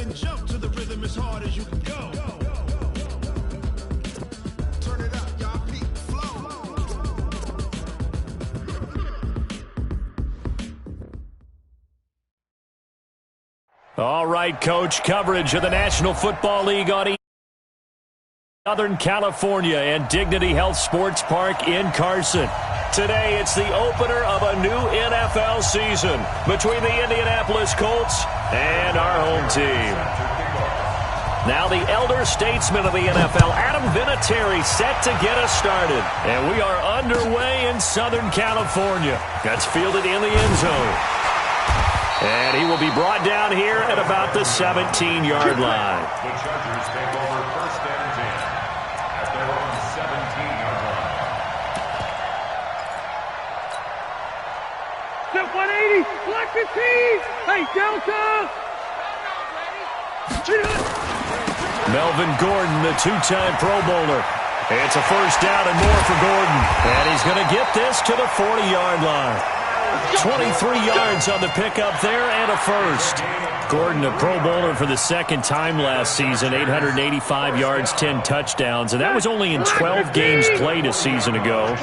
then jump to the rhythm as hard as you can go. Turn it up, y'all, peak flow. All right, Coach, coverage of the National Football League on Southern California and Dignity Health Sports Park in Carson. Today, it's the opener of a new NFL season between the Indianapolis Colts and our home team. Now the elder statesman of the NFL, Adam Vinatieri, set to get us started. And we are underway in Southern California. That's fielded in the end zone. And he will be brought down here at about the 17-yard line. The Chargers take over first and 10 at their own 17-yard line. Step 180, select the team. Hey, Delta. Melvin Gordon, the two-time Pro Bowler. It's a first down and more for Gordon. And he's going to get this to the 40-yard line. 23 yards on the pickup there and a first. Gordon, a Pro Bowler for the second time last season, 885 yards, 10 touchdowns, and that was only in 12 games played a season ago.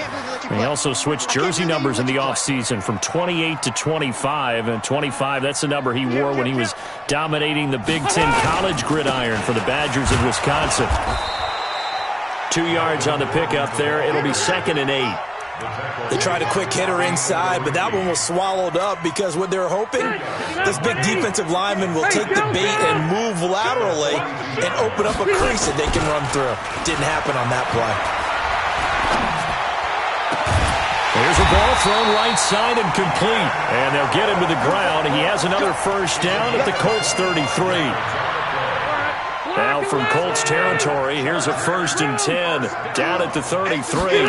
He also switched jersey numbers in the offseason from 28 to 25, and 25, that's the number he wore when he was dominating the Big Ten college gridiron for the Badgers of Wisconsin. 2 yards on the pickup there. It'll be 2nd and 8. They tried a quick hitter inside, but that one was swallowed up because what they're hoping, this big defensive lineman will take the bait and move laterally and open up a crease that they can run through. Didn't happen on that play. There's a ball thrown right side and complete. And they'll get him to the ground. He has another first down at the Colts 33. Now from Colts territory, here's a 1st and 10 down at the 33.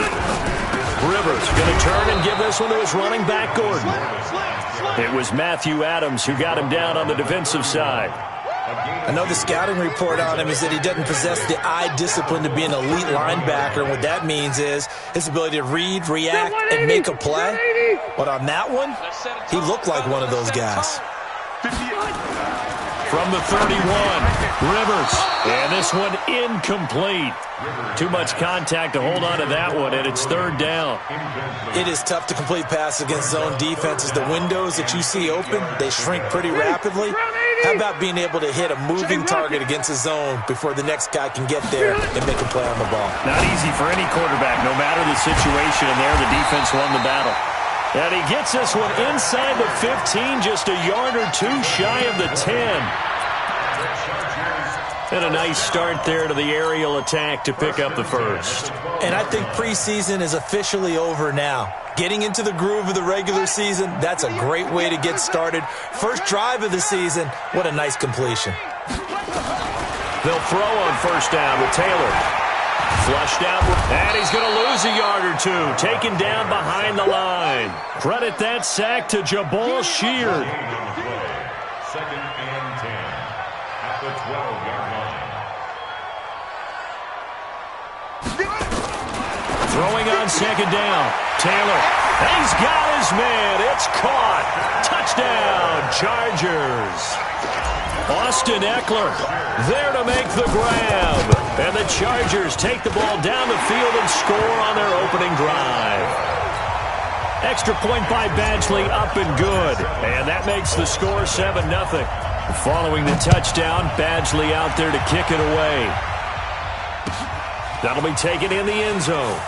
Rivers going to turn and give this one to his running back, Gordon. It was Matthew Adams who got him down on the defensive side. I know the scouting report on him is that he doesn't possess the eye discipline to be an elite linebacker. And what that means is his ability to read, react, and make a play. But on that one, he looked like one of those guys. From the 31, Rivers. And this one incomplete. Too much contact to hold on to that one, and it's 3rd down. It is tough to complete passes against zone defenses. The windows that you see open, they shrink pretty rapidly. How about being able to hit a moving target against a zone before the next guy can get there and make a play on the ball? Not easy for any quarterback, no matter the situation, and there the defense won the battle. And he gets this one inside the 15, just a yard or two shy of the 10. And a nice start there to the aerial attack to pick up the first. And I think preseason is officially over now. Getting into the groove of the regular season, that's a great way to get started. First drive of the season, what a nice completion. They'll throw on first down with Taylor. Flushed out, and he's going to lose a yard or two. Taken down behind the line. Credit that sack to Jabal Sheard. 2nd and 10 at the 12-yard line. Throwing on 2nd down. Taylor. He's got his man. It's caught. Touchdown, Chargers. Austin Eckler there to make the grab. And the Chargers take the ball down the field and score on their opening drive. Extra point by Badgley, up and good. And that makes the score 7-0. Following the touchdown, Badgley out there to kick it away. That'll be taken in the end zone.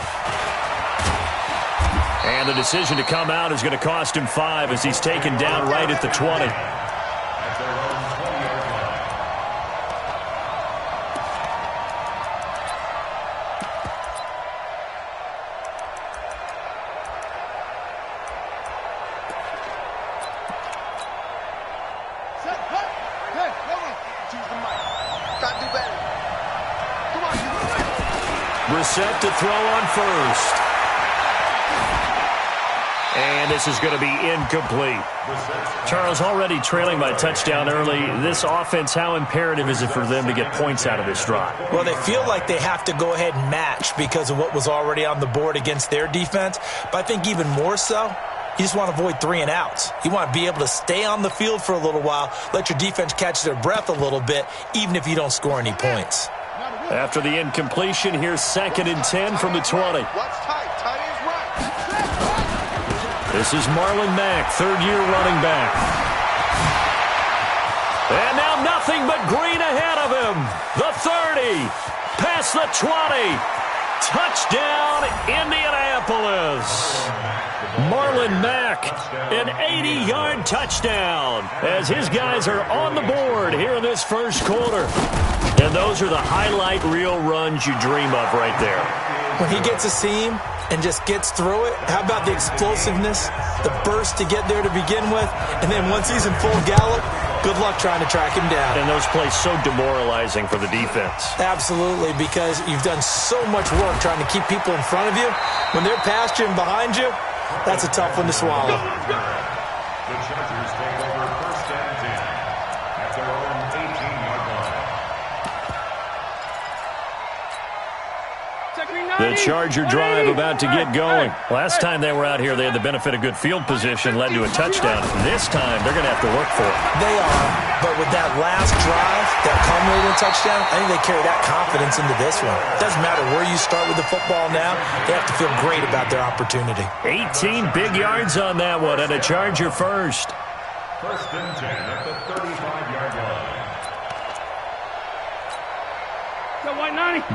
And the decision to come out is going to cost him 5 as he's taken down right at the 20. At their own 20-yard line. Brissett to throw on first. And this is going to be incomplete. Charles, already trailing by a touchdown early. This offense, how imperative is it for them to get points out of this drive? Well, they feel like they have to go ahead and match because of what was already on the board against their defense. But I think even more so, You just want to avoid 3 and outs. You want to be able to stay on the field for a little while, let your defense catch their breath a little bit, even if you don't score any points. After the incompletion, here's 2nd and 10 from the 20. This is Marlon Mack, third-year running back. And now nothing but green ahead of him. The 30, past the 20. Touchdown, Indianapolis. Marlon Mack, an 80-yard touchdown as his guys are on the board here in this first quarter. And those are the highlight reel runs you dream of right there. When he gets a seam and just gets through it, how about the explosiveness, the burst to get there to begin with, and then once he's in full gallop, good luck trying to track him down. And those plays so demoralizing for the defense. Absolutely, because you've done so much work trying to keep people in front of you. When they're past you and behind you, that's a tough one to swallow. The Chargers take over 1st and 10 at their own 18-yard line. The Charger drive about to get going. Last time they were out here, they had the benefit of good field position, led to a touchdown. This time, they're going to have to work for it. They are, but with that last drive, that culminated in a touchdown, I think they carry that confidence into this one. It doesn't matter where you start with the football now. They have to feel great about their opportunity. 18 big yards on that one, and a Charger first. 1st and 10 at the 35-yard line.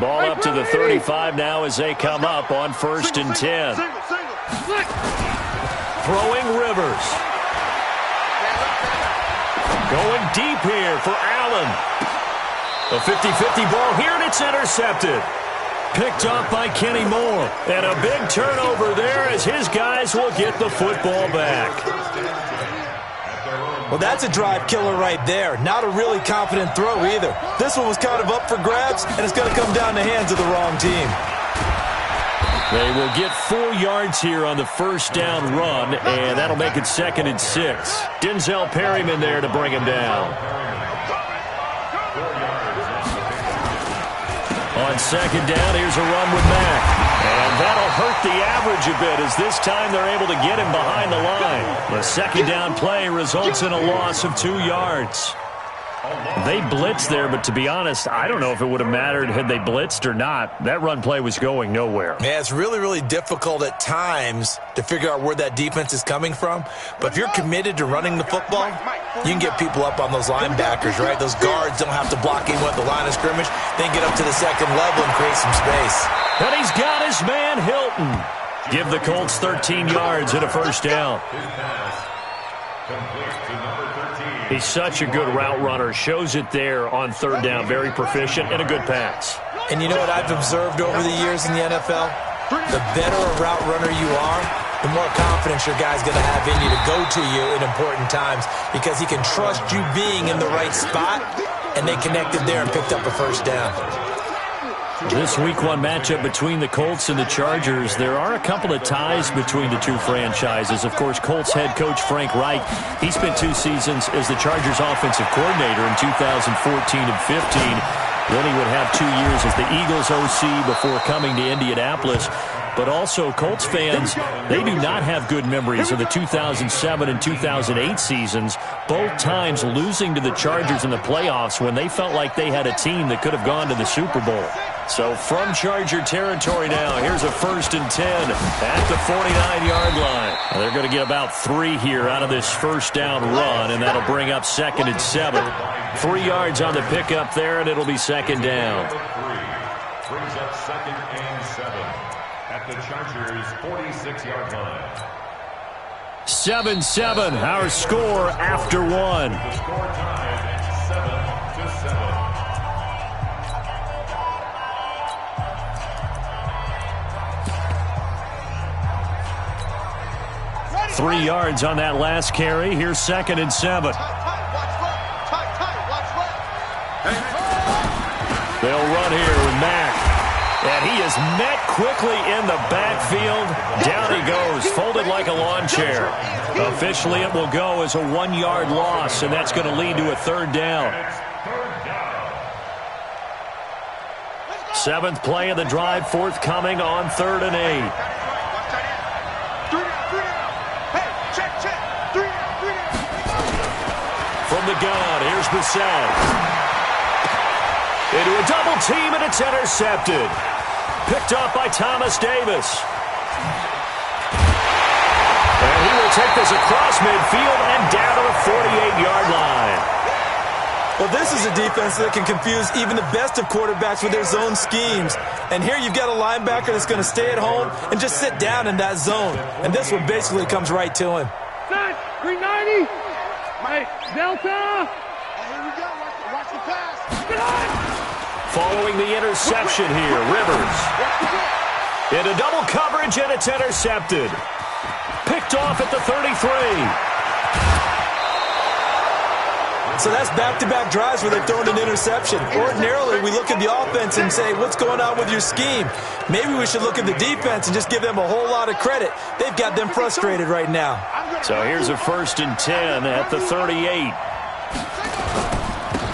Ball up to the 35 now as they come up on 1st and 10. Throwing Rivers. Going deep here for Allen. A 50-50 ball here, and it's intercepted. Picked off by Kenny Moore. And a big turnover there as his guys will get the football back. Well, that's a drive killer right there. Not a really confident throw either. This one was kind of up for grabs, and it's going to come down the hands of the wrong team. They will get 4 yards here on the first down run, and that'll make it 2nd and 6. Denzel Perryman there to bring him down. On 2nd down, here's a run with Mack. And that'll hurt the average a bit as this time they're able to get him behind the line. The 2nd down play results in a loss of 2 yards. They blitzed there, but to be honest, I don't know if it would have mattered had they blitzed or not. That run play was going nowhere. Yeah, it's really, really difficult at times to figure out where that defense is coming from. But if you're committed to running the football, you can get people up on those linebackers, right? Those guards don't have to block in with the line of scrimmage. Then get up to the 2nd level and create some space. And he's got his man, Hilton. Give the Colts 13 yards and a first down. He's such a good route runner. Shows it there on 3rd down. Very proficient and a good pass. And you know what I've observed over the years in the NFL? The better a route runner you are, the more confidence your guy's going to have in you to go to you in important times because he can trust you being in the right spot, and they connected there and picked up a first down. This Week 1 matchup between the Colts and the Chargers, there are a couple of ties between the two franchises. Of course, Colts head coach Frank Reich, he spent 2 seasons as the Chargers offensive coordinator in 2014 and 15. Then he would have 2 years as the Eagles OC before coming to Indianapolis. But also, Colts fans, they do not have good memories of the 2007 and 2008 seasons, both times losing to the Chargers in the playoffs when they felt like they had a team that could have gone to the Super Bowl. So from Charger territory now, here's a 1st and 10 at the 49-yard line. They're going to get about 3 here out of this first down run, and that'll bring up 2nd and 7. 3 yards on the pickup there, and it'll be 2nd down. Brings up 2nd and 7 at the Chargers' 46-yard line. 7-7, our score after 1. The score tied 7-7. 3 yards on that last carry. Here's 2nd and 7. They'll run here with Mack. And he is met quickly in the backfield. Down he goes, folded like a lawn chair. Officially, it will go as a 1-yard loss, and that's going to lead to a 3rd down. 7th play of the drive, forthcoming on 3rd and 8. Here's Brissett. Into a double team, and it's intercepted. Picked off by Thomas Davis. And he will take this across midfield and down to the 48-yard line. Well, this is a defense that can confuse even the best of quarterbacks with their zone schemes. And here you've got a linebacker that's going to stay at home and just sit down in that zone. And this one basically comes right to him. Set, 390. Hey, Delta. Here we go. Watch the pass. Following the interception here, Rivers. Into double coverage, and it's intercepted. Picked off at the 33. So that's back-to-back drives where they've thrown an interception. Ordinarily, we look at the offense and say, what's going on with your scheme? Maybe we should look at the defense and just give them a whole lot of credit. They've got them frustrated right now. So here's a 1st and 10 at the 38.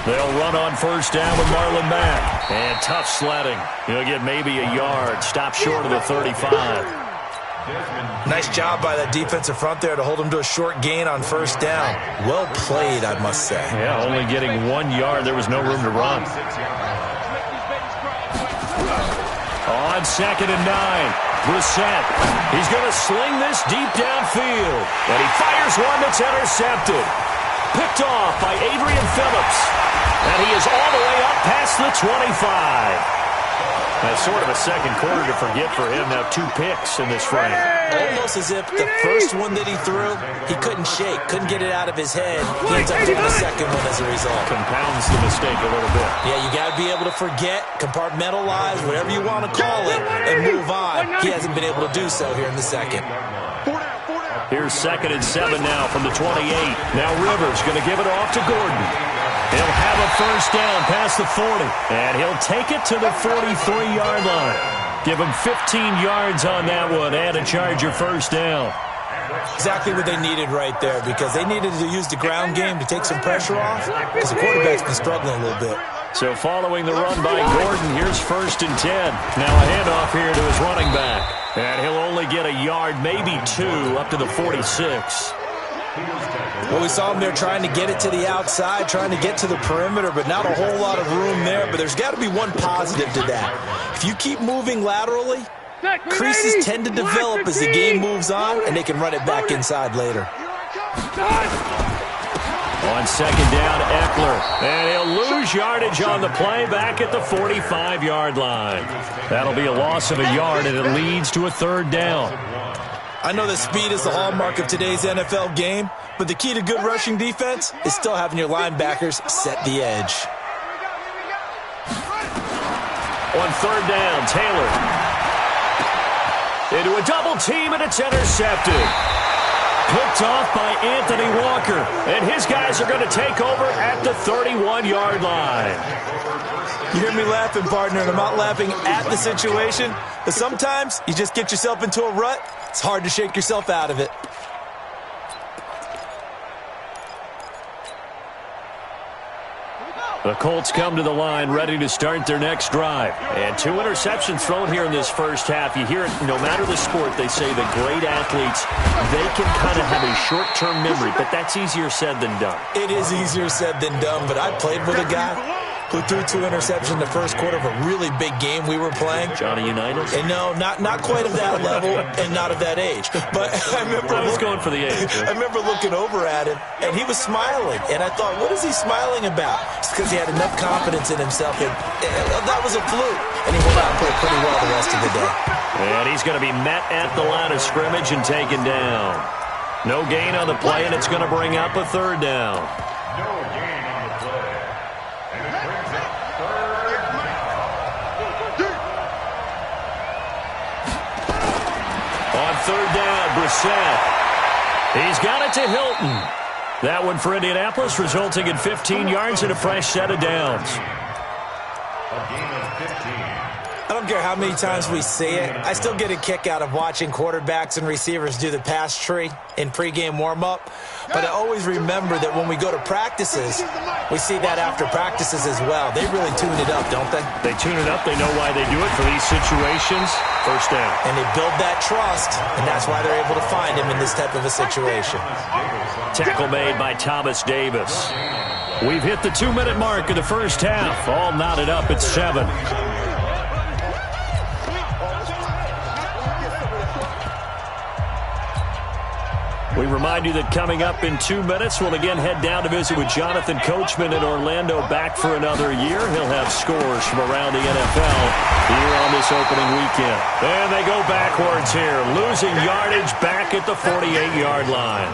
They'll run on first down with Marlon Mack. And tough sledding. He'll get maybe a yard. Stop short of the 35. Nice job by that defensive front there to hold them to a short gain on first down. Well played, I must say. Yeah, only getting 1 yard. There was no room to run. On 2nd and 9, Brissett. He's going to sling this deep downfield. And he fires one that's intercepted. Picked off by Adrian Phillips. And he is all the way up past the 25. That's sort of a second quarter to forget for him. Now 2 picks in this frame. Almost as if the first one that he threw, he couldn't shake, couldn't get it out of his head. He ends up doing the second one as a result. Compounds the mistake a little bit. Yeah, you got to be able to forget, compartmentalize, whatever you want to call it, and move on. He hasn't been able to do so here in the second. Here's 2nd and 7 now from the 28. Now Rivers going to give it off to Gordon. He'll have a first down past the 40, and he'll take it to the 43-yard line. Give him 15 yards on that one and a Charger first down. Exactly what they needed right there, because they needed to use the ground game to take some pressure off, because the quarterback's been struggling a little bit. So following the run by Gordon, here's 1st and 10. Now a handoff here to his running back. And he'll only get a yard, maybe 2, up to the 46. Well, we saw him there trying to get it to the outside, trying to get to the perimeter, but not a whole lot of room there. But there's got to be one positive to that. If you keep moving laterally, creases tend to develop as the game moves on, and they can run it back inside later. On 2nd down, Eckler. And he'll lose yardage on the play back at the 45-yard line. That'll be a loss of a yard, and it leads to a 3rd down. I know that speed is the hallmark of today's NFL game, but the key to good rushing defense is still having your linebackers set the edge. On 3rd down, Taylor. Into a double team, and it's intercepted. Picked off by Anthony Walker, and his guys are going to take over at the 31-yard line. You hear me laughing, partner, and I'm not laughing at the situation, but sometimes you just get yourself into a rut. It's hard to shake yourself out of it. The Colts come to the line ready to start their next drive. And 2 interceptions thrown here in this first half. You hear it, no matter the sport, they say the great athletes, they can kind of have a short-term memory, but that's easier said than done. It is easier said than done, but I played with a guy who threw 2 interceptions in the first quarter of a really big game we were playing. Johnny Unitas? And no, not quite of that level and not of that age. But I remember I was going for the age. I remember looking over at him, and he was smiling. And I thought, what is he smiling about? It's because he had enough confidence in himself. And that was a fluke. And he went out and played pretty well the rest of the day. And he's going to be met at the line of scrimmage and taken down. No gain on the play, and it's going to bring up a 3rd down. No gain on the play. And it brings up 3rd down. On 3rd down, Brissett. He's got it to Hilton. That one for Indianapolis, resulting in 15 yards and a fresh set of downs. A gain of 15. I don't care how many times we see it. I still get a kick out of watching quarterbacks and receivers do the pass tree in pregame warm-up. But I always remember that when we go to practices, we see that after practices as well. They really tune it up, don't they? They tune it up. They know why they do it for these situations. First down. And they build that trust, and that's why they're able to find him in this type of a situation. Tackle made by Thomas Davis. We've hit the 2-minute mark of the first half. All knotted up at 7. We remind you that coming up in 2 minutes, we'll again head down to visit with Jonathan Coachman in Orlando, back for another year. He'll have scores from around the NFL here on this opening weekend. And they go backwards here, losing yardage back at the 48-yard line.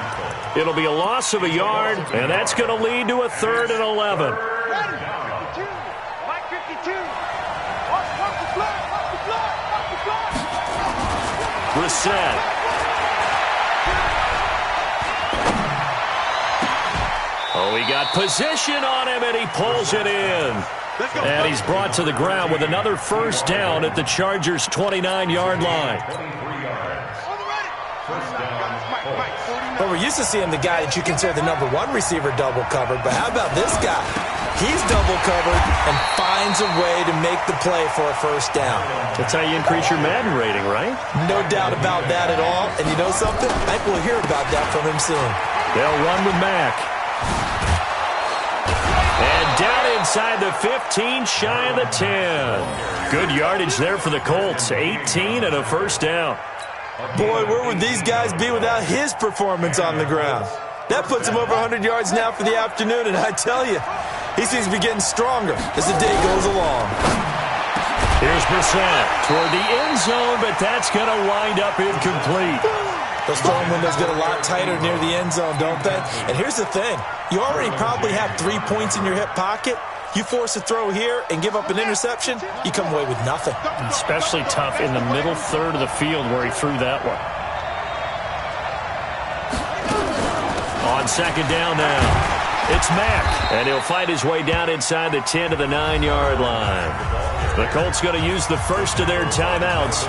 It'll be a loss of a yard, and that's going to lead to a 3rd and 11. Brissett. Oh, he got position on him, and he pulls it in. And he's brought to the ground with another first down at the Chargers' 29-yard line. Well, we're used to seeing the guy that you consider the #1 receiver double covered, but how about this guy? He's double covered and finds a way to make the play for a first down. That's how you increase your Madden rating, right? No doubt about that at all. And you know something? I think we'll hear about that from him soon. They'll run with Mack. And down inside the 15, shy of the 10. Good yardage there for the Colts. 18 and a first down. Boy, where would these guys be without his performance on the ground? That puts him over 100 yards now for the afternoon, and I tell you, he seems to be getting stronger as the day goes along. Here's Brissett toward the end zone, but that's going to wind up incomplete. Those throwing windows get a lot tighter near the end zone, don't they? And here's the thing. You already probably have 3 points in your hip pocket. You force a throw here and give up an interception, you come away with nothing. Especially tough in the middle third of the field where he threw that one. On second down now, it's Mack, and he'll fight his way down inside the 10 to the 9-yard line. The Colts going to use the first of their timeouts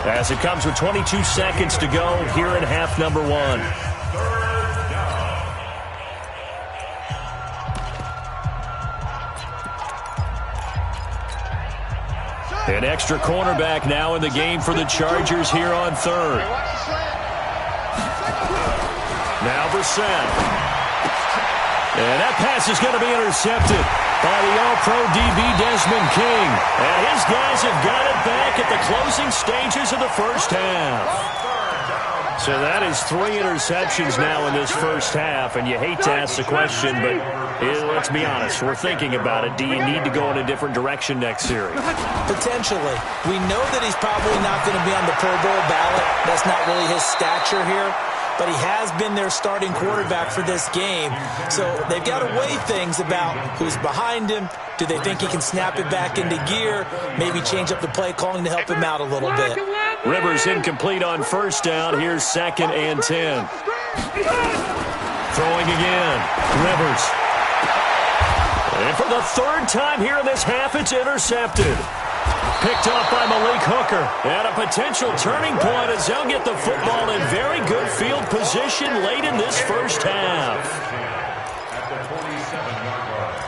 as it comes with 22 seconds to go here in half number 1. An extra cornerback now in the game for the Chargers here on 3rd. Now Brissett. And that pass is going to be intercepted by the All-Pro DB Desmond King. And his guys have got it back at the closing stages of the first half. So that is 3 interceptions now in this first half, and you hate to ask the question, but let's be honest, we're thinking about it. Do you need to go in a different direction next series? Potentially. We know that he's probably not going to be on the Pro Bowl ballot. That's not really his stature here. But he has been their starting quarterback for this game. So they've got to weigh things about who's behind him. Do they think he can snap it back into gear? Maybe change up the play calling to help him out a little bit. Rivers incomplete on first down. Here's 2nd and 10. Throwing again. Rivers. And for the 3rd time here in this half, it's intercepted. Picked off by Malik Hooker. And a potential turning point as they'll get the football in very good field position late in this first half. At the 47-yard line.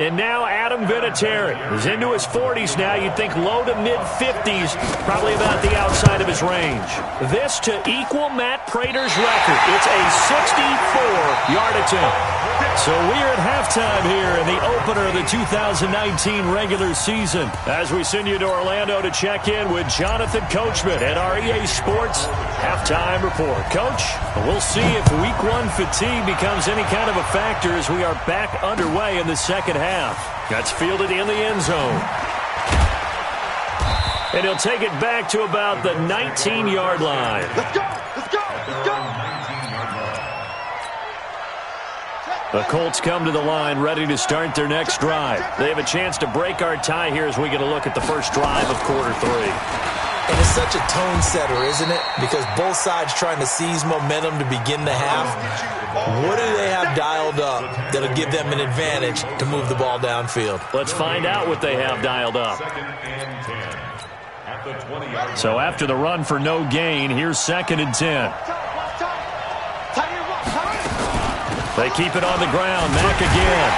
And now Adam Vinatieri is into his 40s now. You'd think low to mid-50s, probably about the outside of his range. This to equal Matt Prater's record. It's a 64-yard attempt. So we're at halftime here in the opener of the 2019 regular season as we send you to Orlando to check in with Jonathan Coachman at our EA Sports Halftime Report. Coach, we'll see if Week 1 fatigue becomes any kind of a factor as we are back underway in the second half. That's fielded in the end zone. And he'll take it back to about the 19-yard line. Let's go! Let's go! Let's go! The Colts come to the line ready to start their next drive. They have a chance to break our tie here as we get a look at the first drive of quarter 3. And it's such a tone setter, isn't it? Because both sides trying to seize momentum to begin the half. What do they have dialed up that'll give them an advantage to move the ball downfield? Let's find out what they have dialed up. 2nd and 10. At the 20-yard line. So after the run for no gain, here's 2nd and 10. They keep it on the ground. Mack again.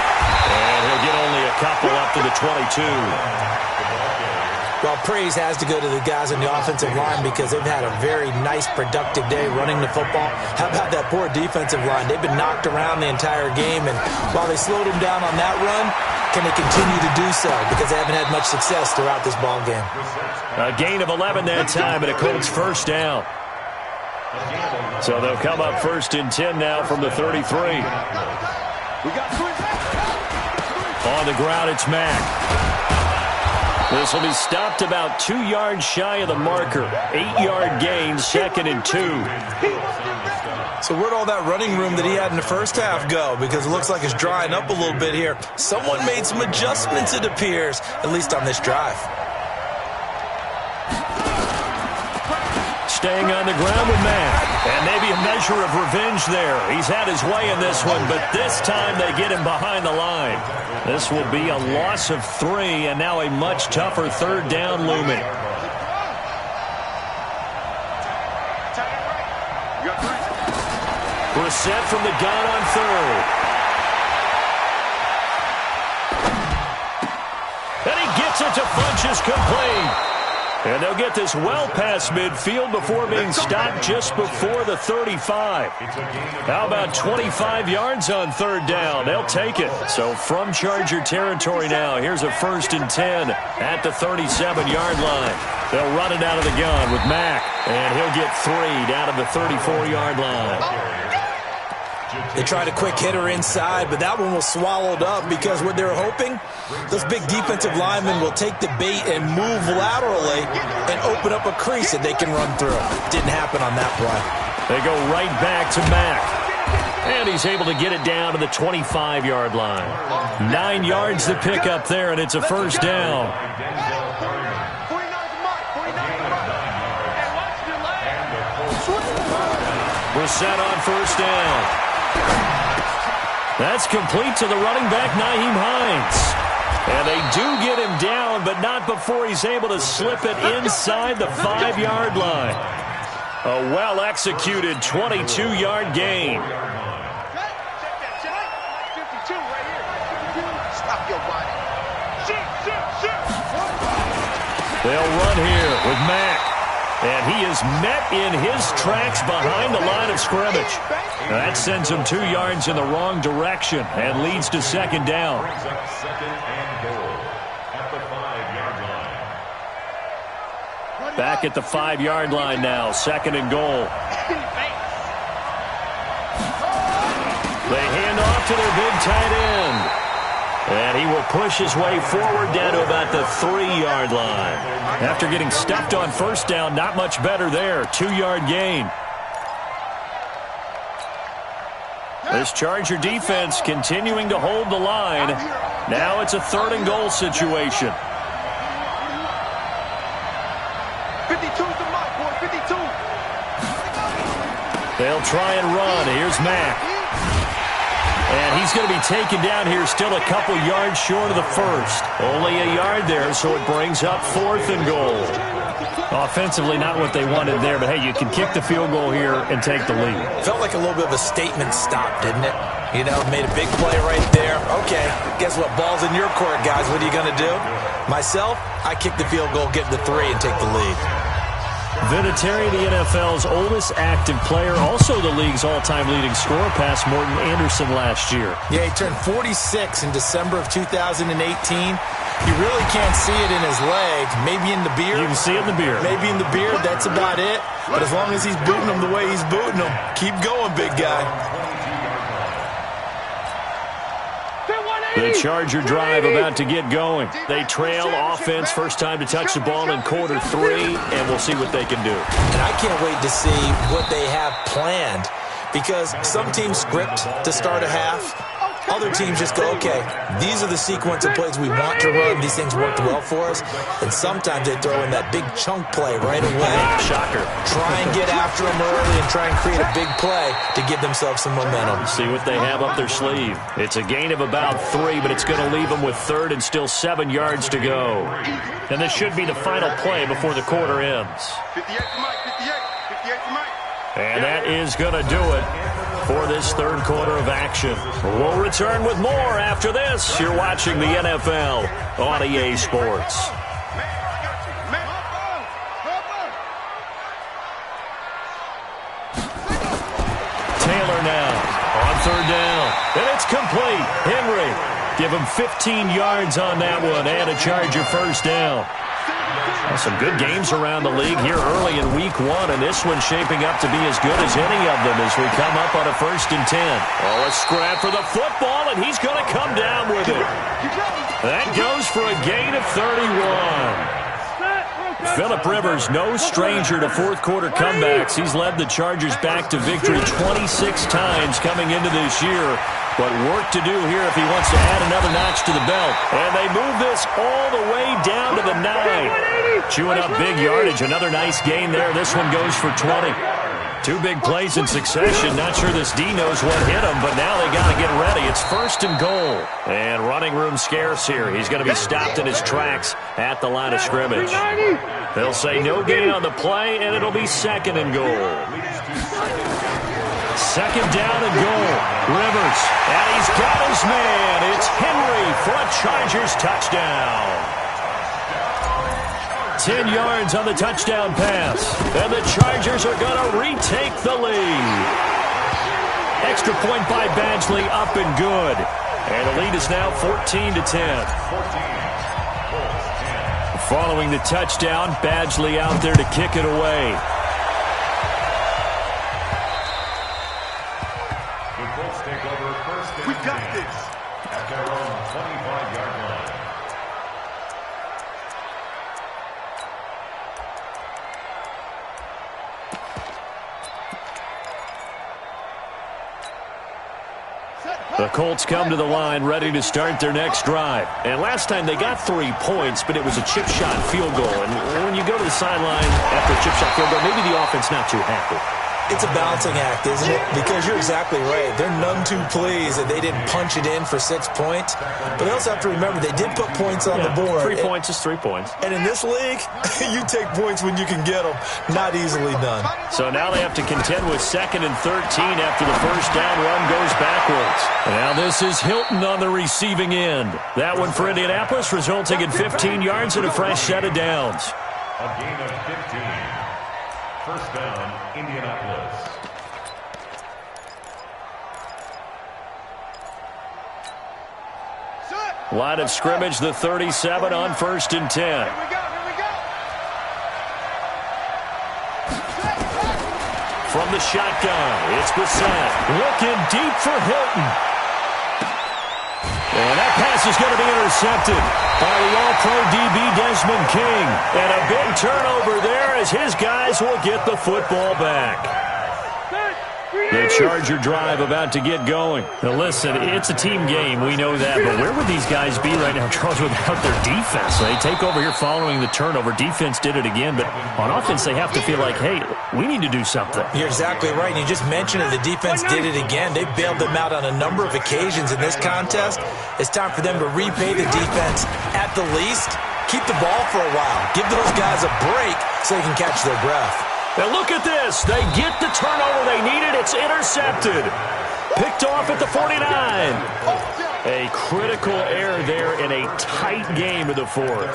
And he'll get only a couple up to the 22. Well, praise has to go to the guys on the offensive line because they've had a very nice, productive day running the football. How about that poor defensive line? They've been knocked around the entire game, and while they slowed them down on that run, can they continue to do so? Because they haven't had much success throughout this ball game. A gain of 11 that time, and a Colts first down. So they'll come up first and 10 now from the 33. On the ground, it's Mack. This will be stopped about 2 yards shy of the marker. 8-yard gain, 2nd and 2. So where'd all that running room that he had in the first half go? Because it looks like it's drying up a little bit here. Someone made some adjustments, it appears, at least on this drive. Staying on the ground with Mack. And maybe a measure of revenge there. He's had his way in this one, but this time they get him behind the line. This will be a loss of 3, and now a much tougher 3rd down looming. Brissett from the gun on 3rd. And he gets it to Funchess complete. And they'll get this well past midfield before being stopped just before the 35. How about 25 yards on 3rd down? They'll take it. So from Charger territory now, here's a 1st and 10 at the 37-yard line. They'll run it out of the gun with Mack, and he'll get 3 down to the 34-yard line. They tried a quick hitter inside, but that one was swallowed up because what they were hoping, those big defensive linemen will take the bait and move laterally and open up a crease that they can run through. Didn't happen on that play. They go right back to Mack. And he's able to get it down to the 25-yard line. 9 yards to pick up there, and it's a 1st down. Brissett on 1st down. That's complete to the running back, Nyheim Hines. And they do get him down, but not before he's able to slip it inside the 5-yard line. A well-executed 22-yard gain. They'll run here with Mack. And he is met in his tracks behind the line of scrimmage. That sends him 2 yards in the wrong direction and leads to 2nd down. Back at the 5-yard line now, 2nd and goal. They hand off to their big tight end. And he will push his way forward down to about the 3-yard line. After getting stuffed on 1st down, not much better there. 2-yard gain. This Charger defense continuing to hold the line. Now it's a 3rd and goal situation. 52's the mark, boy, 52. They'll try and run. Here's Mack. And he's going to be taken down here still a couple yards short of the 1st. Only a yard there, so it brings up 4th and goal. Offensively, not what they wanted there, but hey, you can kick the field goal here and take the lead. Felt like a little bit of a statement stop, didn't it? You know, made a big play right there. Okay, guess what? Ball's in your court, guys. What are you going to do? Myself, I kick the field goal, get the 3, and take the lead. Vinatieri, the NFL's oldest active player, also the league's all-time leading scorer, past Morton Anderson last year. Yeah, he turned 46 in December of 2018. You really can't see it in his leg. Maybe in the beard. You can see it in the beard. Maybe in the beard. That's about it. But as long as he's booting him the way he's booting him, keep going, big guy. The Charger drive about to get going. They trail offense, first time to touch the ball in quarter 3, and we'll see what they can do. And I can't wait to see what they have planned, because some teams script to start a half. Other teams just go, okay, these are the sequence of plays we want to run. These things worked well for us. And sometimes they throw in that big chunk play right away. Shocker. Try and get after them early and try and create a big play to give themselves some momentum. See what they have up their sleeve. It's a gain of about 3, but it's going to leave them with 3rd and still 7 yards to go. And this should be the final play before the quarter ends. 58 to Mike, 58 to Mike. And that is going to do it for this 3rd quarter of action. We'll return with more after this. You're watching the NFL on EA Sports. Give him 15 yards on that one and a Charger first down. Well, some good games around the league here early in week 1, and this one's shaping up to be as good as any of them as we come up on a 1st and 10. Oh, a scrap for the football, and he's going to come down with it. That goes for a gain of 31. Phillip Rivers, no stranger to fourth-quarter comebacks. He's led the Chargers back to victory 26 times coming into this year. But work to do here if he wants to add another notch to the belt. And they move this all the way down to the 9. Chewing up big yardage. Another nice gain there. This one goes for 20. 2 big plays in succession. Not sure this D knows what hit him, but now they got to get ready. It's 1st and goal. And running room scarce here. He's going to be stopped in his tracks at the line of scrimmage. They'll say no gain on the play, and it'll be 2nd and goal. 2nd down and goal. Rivers, and he's got his man. It's Henry for a Chargers touchdown. 10 yards on the touchdown pass. And the Chargers are going to retake the lead. Extra point by Badgley, up and good. And the lead is now 14-10. Following the touchdown, Badgley out there to kick it away. The Colts take over 1st and 10. We got this. At their own 25-yard line. The Colts come to the line ready to start their next drive. And last time they got 3 points, but it was a chip shot field goal. And when you go to the sideline after a chip shot field goal, maybe the offense not too happy. It's a balancing act, isn't it? Because you're exactly right. They're none too pleased that they didn't punch it in for 6 points. But they also have to remember they did put points on the board. 3 points is 3 points. And in this league, you take points when you can get them. Not easily done. So now they have to contend with 2nd and 13 after the first down run goes backwards. Now this is Hilton on the receiving end. That one for Indianapolis resulting in 15 yards and a fresh set of downs. A gain of 15. First down, Indianapolis. Line of scrimmage, the 37 on 1st and 10. Here we go. From the shotgun, it's Bissett. Looking deep for Hilton. And that pass is going to be intercepted by the All-Pro DB Desmond King. And a big turnover there as his guys will get the football back. The Charger drive about to get going. Now listen, it's a team game. We know that. But where would these guys be right now, Charles, without their defense? They take over here following the turnover. Defense did it again. But on offense, they have to feel like, hey, we need to do something. You're exactly right. And you just mentioned it. The defense did it again. They bailed them out on a number of occasions in this contest. It's time for them to repay the defense at the least. Keep the ball for a while. Give those guys a break so they can catch their breath. Now look at this. They get the turnover they needed. It's intercepted. Picked off at the 49. A critical error there in a tight game of the 4th.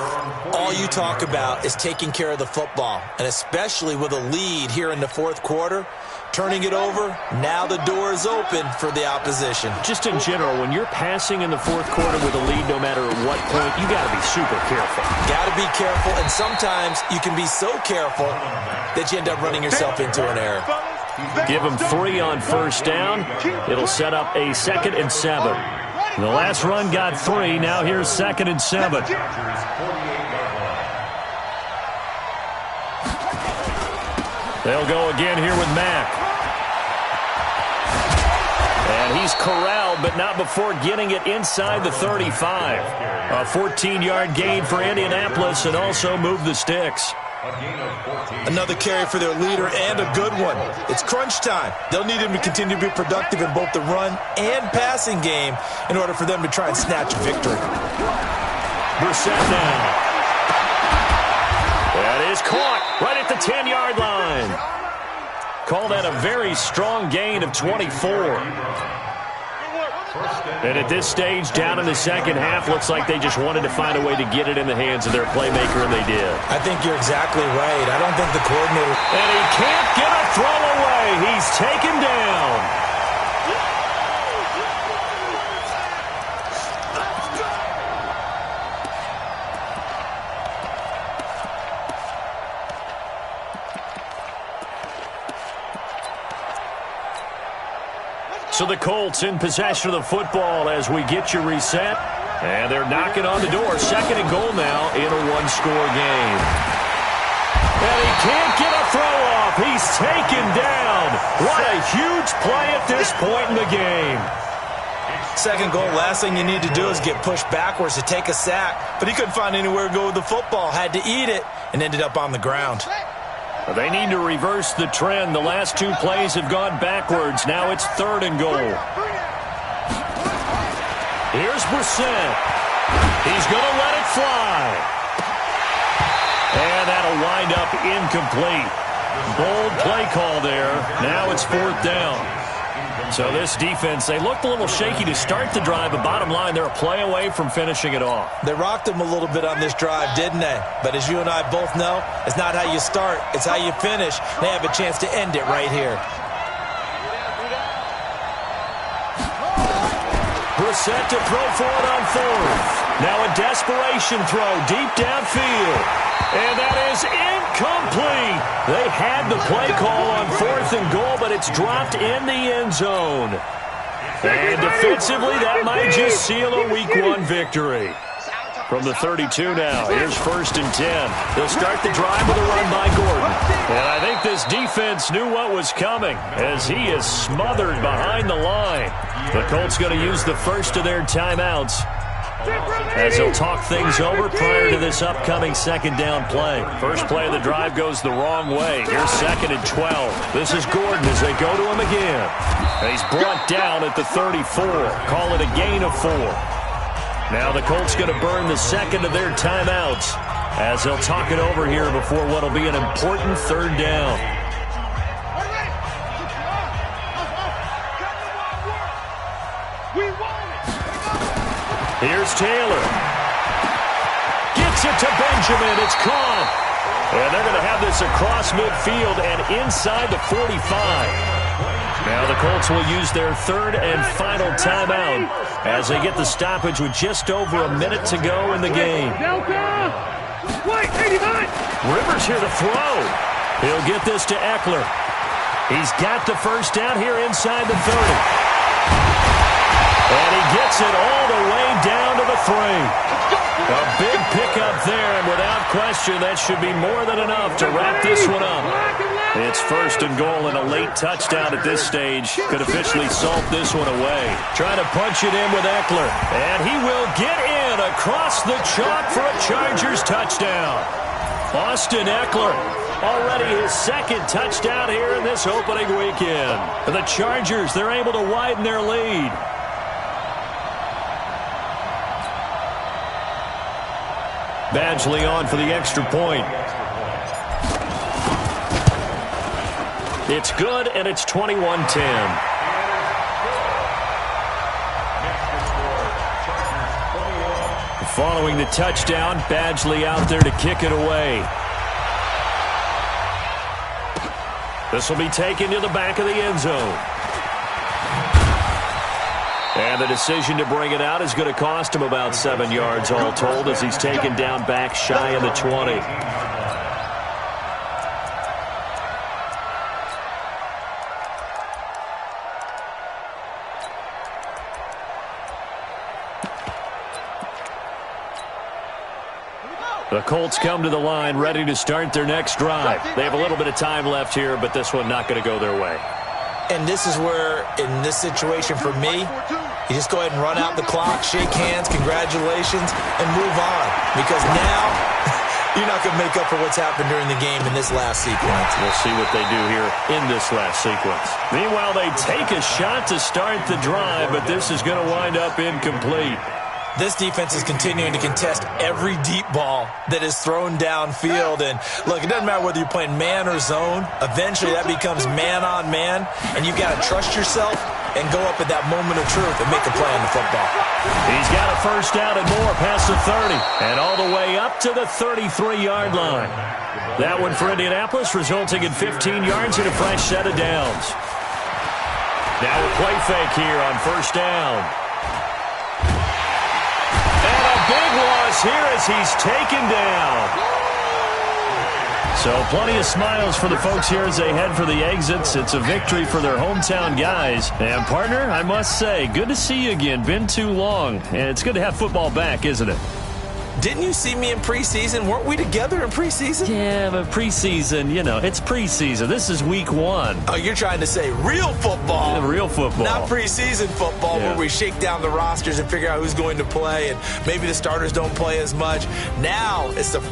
All you talk about is taking care of the football, and especially with a lead here in the 4th quarter. Turning it over, now the door is open for the opposition. Just in general, when you're passing in the 4th quarter with a lead, no matter what point, you got to be super careful. Got to be careful, and sometimes you can be so careful that you end up running yourself into an error. Give them 3 on first down. It'll set up a 2nd and 7. The last run got 3. Now here's 2nd and 7. They'll go again here with Mack. And he's corraled, but not before getting it inside the 35. A 14-yard gain for Indianapolis and also move the sticks. Another carry for their leader and a good one. It's crunch time. They'll need him to continue to be productive in both the run and passing game in order for them to try and snatch a victory. Brissett now. That is caught right at the 10-yard line. Call that a very strong gain of 24. And at this stage, down in the second half, looks like they just wanted to find a way to get it in the hands of their playmaker, and they did. I think you're exactly right. I don't think the coordinator... And he can't get a throw away. He's taken down. So the Colts in possession of the football as we get you reset. And they're knocking on the door. 2nd and goal now in a one-score game. And he can't get a throw off. He's taken down. What a huge play at this point in the game. 2nd goal, last thing you need to do is get pushed backwards to take a sack. But he couldn't find anywhere to go with the football. Had to eat it and ended up on the ground. They need to reverse the trend. The last 2 plays have gone backwards. Now it's 3rd and goal. Here's Brissett. He's going to let it fly. And that'll wind up incomplete. Bold play call there. Now it's 4th down. So this defense, they looked a little shaky to start the drive, but bottom line, they're a play away from finishing it off. They rocked him a little bit on this drive, didn't they? But as you and I both know, it's not how you start, it's how you finish. They have a chance to end it right here. Brissett to throw for it on 4th. Now a desperation throw deep downfield. And that is incomplete. They had the play call on 4th and goal, but it's dropped in the end zone. And defensively, that might just seal a Week 1 victory. From the 32 now, here's 1st and 10. They'll start the drive with a run by Gordon. And I think this defense knew what was coming as he is smothered behind the line. The Colts going to use the first of their timeouts as he'll talk things over prior to this upcoming 2nd down play. First play of the drive goes the wrong way. Here's 2nd and 12. This is Gordon as they go to him again. And he's brought down at the 34. Call it a gain of 4. Now the Colts going to burn the 2nd of their timeouts as they'll talk it over here before what will be an important 3rd down. Here's Taylor. Gets it to Benjamin. It's caught. And they're going to have this across midfield and inside the 45. Now the Colts will use their 3rd and final timeout as they get the stoppage with just over a minute to go in the game. Rivers here to throw. He'll get this to Eckler. He's got the first down here inside the 30. And he gets it all the way down to the 3. A big pickup there, and without question, that should be more than enough to wrap this one up. It's 1st and goal, and a late touchdown at this stage could officially salt this one away. Trying to punch it in with Eckler, and he will get in across the chalk for a Chargers touchdown. Austin Eckler, already his 2nd touchdown here in this opening weekend. The Chargers, they're able to widen their lead. Badgley on for the extra point. It's good, and it's 21-10. Following the touchdown, Badgley out there to kick it away. This will be taken to the back of the end zone. And the decision to bring it out is going to cost him about 7 yards all told as he's taken down back shy of the 20. The Colts come to the line ready to start their next drive. They have a little bit of time left here, but this one not going to go their way. And this is where, in this situation for me, you just go ahead and run out the clock, shake hands, congratulations, and move on. Because now, you're not going to make up for what's happened during the game in this last sequence. We'll see what they do here in this last sequence. Meanwhile, they take a shot to start the drive, but this is going to wind up incomplete. This defense is continuing to contest every deep ball that is thrown downfield. And, look, it doesn't matter whether you're playing man or zone. Eventually, that becomes man-on-man, and you've got to trust yourself and go up at that moment of truth and make a play on the football. He's got a first down and more past the 30, and all the way up to the 33-yard line. That one for Indianapolis, resulting in 15 yards and a fresh set of downs. Now a play fake here on first down. Big loss here as he's taken down. So plenty of smiles for the folks here as they head for the exits. It's a victory for their hometown guys. And, partner, I must say, good to see you again. Been too long. And it's good to have football back, isn't it? Didn't you see me in preseason? Weren't we together in preseason? Yeah, but preseason, you know, it's preseason. This is week 1. Oh, you're trying to say real football. Real football. Not preseason football where we shake down the rosters and figure out who's going to play and maybe the starters don't play as much. Now it's the...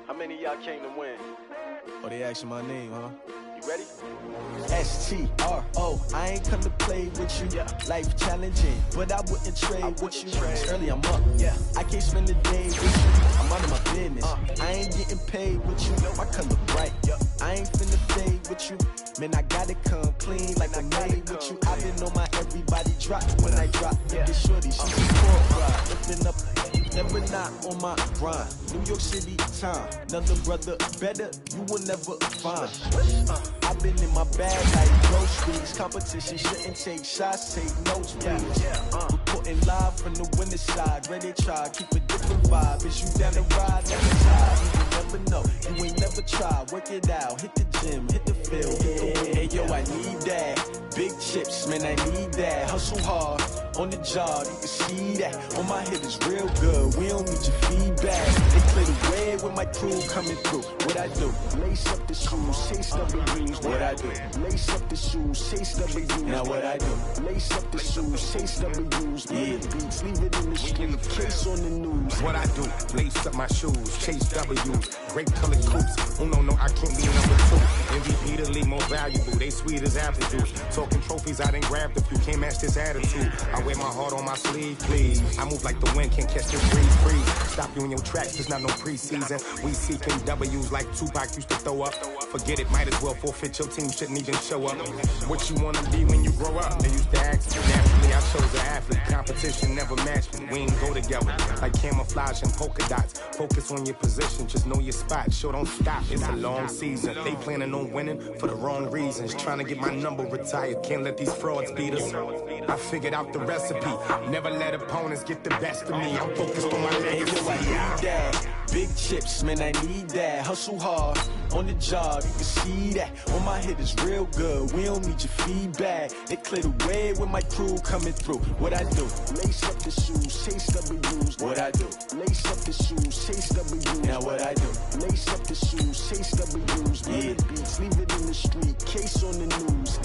How many of y'all came to win? Oh, they asking my name, huh? You ready? S-T-R-O, I ain't come to play with you. Life challenging, but I wouldn't trade with you. Early I'm up, I can't spend the day with you. I'm out of my business, I ain't getting paid with you. My color bright, I ain't finna fade with you. Man, I gotta come clean like I made with you. I been on my everybody drop when I drop. Get shorty, she's a court ride. Lifting up, never not on my grind. New York City time, another brother better, you will never find. I've been in my bag like groceries. Competition shouldn't take shots, take notes, please. Reporting live from the winner's side. Ready to try, keep a different vibe. Is you down the ride, never try. You never know, you ain't never try. Work it out, hit the gym, hit the field. Hey yo, I need that. Big chips, man, I need that. Hustle hard, on the job, you can see that. On my head is real good, we don't need your feedback. They clear the way with my crew coming through. What I do? Lace up the shoes, chase W's. What I do? Lace up the shoes, chase W's. Now what I do? Lace up the shoes, chase W's. Yeah, beats, leave it in the street, case on the news. What I do? Lace up my shoes, chase W's. Great colored coops. Oh no, I can't be number 2. MVP the league, more valuable. They sweet as apple juice. Talking trophies, I done grabbed a few. Can't match this attitude. I wear my heart on my sleeve, please. I move like the wind, can't catch this breeze. Stop you in your tracks, there's not no preseason. We seeking W's like Tupac used to throw up. Forget it, might as well forfeit. Your team shouldn't even show up. What you wanna be when you grow up? They used to ask me. Naturally, I chose an athlete. Competition never matched me. We ain't go together like camouflage and polka dots. Focus on your position, just know your spot. Sure, don't stop. It's a long season. They planning on winning for the wrong reasons. Trying to get my number retired. Can't let these frauds beat us. I figured out the recipe. Never let opponents get the best of me. I'm focused on my legacy. I need that. Big chips, man, I need that. Hustle hard on the job, you can see that. On my head is real good. We don't need your feedback. They clear the way with my crew coming through. What I do? Lace up the shoes, chase W's. What I do? Lace up the shoes, chase W's. Now what I do? Lace up the shoes, chase W's. Yeah, beats, leave it in the street, case on the news.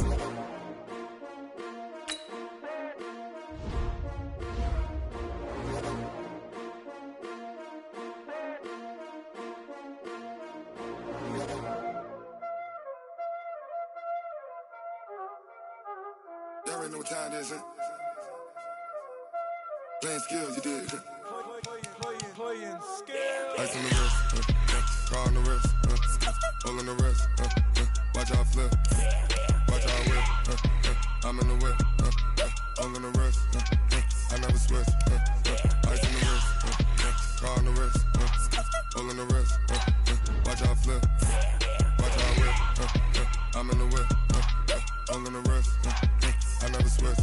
Y'all already know what time it is, huh? Playing skills, you did. Playing skills. Ice on the wrist, car on the wrist, hole on the wrist, watch out flip, watch out whip, I'm in the whip, hole on the wrist, I never switch, ice on the wrist, car on the wrist, hole on the wrist, watch out flip, watch out whip, I'm in the whip, hole on the wrist, I never switch,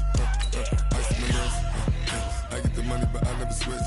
ice on the wrist, I get the money but I never switch.